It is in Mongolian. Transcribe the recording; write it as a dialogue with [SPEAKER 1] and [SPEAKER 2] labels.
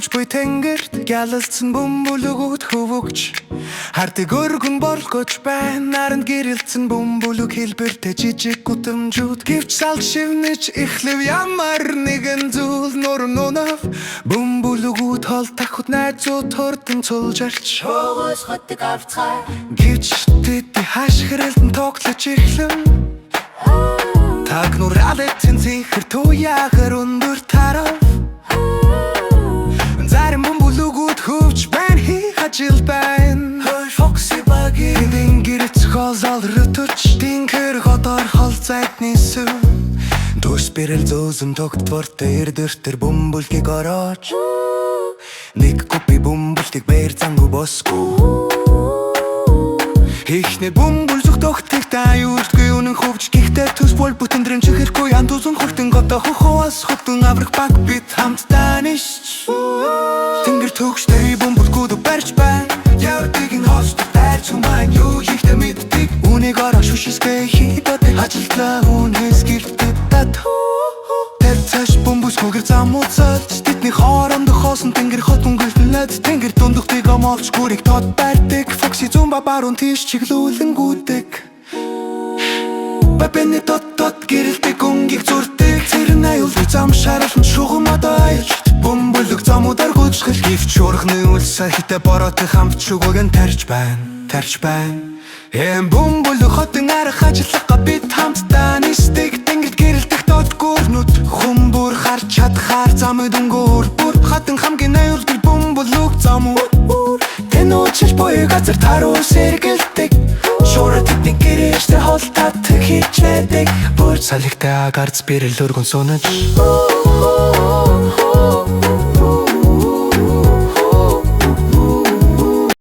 [SPEAKER 1] хөвч буй тэнгэрт гялалцсан бөмбөлөгүүд хөвөгч хардыг өргөн болгож байна наранд гэрэлцэн бөмбөлөг хэлбэртэй жижиг гудамжууд гэвч салж шивнэж эхлэв ямар нэгэн зүйл нурам нунав бөмбөлөгүүд хол тахад найзууд хурдан цулжарч
[SPEAKER 2] Шоогоос хотыг авцгаа
[SPEAKER 1] гэвч тэд хашгиралдан тоглож эхлэв таг нур алэцэн зихэр туяахар өндөр тарав зарим бөмбөлөгүүд хөвч байна хий хажил байна хой фокси баги гэрэтс хозал рөтөч тинхэр хотор хол зайдны сүв Төс бэрэл зөөзөн тогтвортой эрдэртэр бөмбөлгийг ороож нэг купи бөмбөлтийг бээр зангу босгүй Ихнэ бөмбөл зүгтөгтийг таюурдгүй үнэн хөвч гихтээ төс бол бүтэндрэн чихэргүй ян тузун хуртын гота хохоос хотын аврах баг бит хамтдаа ниш Тэнгэр төгштэй бөмбөлгүүд барьж байна Явдгийн хост дайц humaan юу хийхдээ мэддэг Үнийг ороо шүшисгээ хийдод ажилтлаа үнээс гэртээ дат Тэр цааш бөмбөс хөгөр зам уцалж Тэдний хооронд хоосон тэнгэр хот өнгөлнөд Тэнгэр дундухтыг омолч гүрийг тод барьдаг Фокси зумба баруун тийш чиглүүлэнгүүдэг Бабэний тот гэрэлдэг өнгийг зүрдэг Цэрэн аюулыг зам шаралн шугам одоо аялт Бөмбөлөг замуудаар гүйцгэл Гэвч урганы үлсэ хитэ бороотой хамт шугууг тарж байна Эм бөмбөлөг хотын арах ажиллагаа бид хамтдаа нисдэг Тэнгэрт гэрэлдэг дод гүрнүүд Хүмбүр харж чадхаар замд өнгөөр бүр Хотын хамгийн аюулгүй бөмбөлөг замууд Тэн уучилж буй газар таруу сэргэлдэг Шуураа тэдний гэрээштэй холтаад хийж байдаг Бүр салхитай агарц бэрэл өргөн сунаж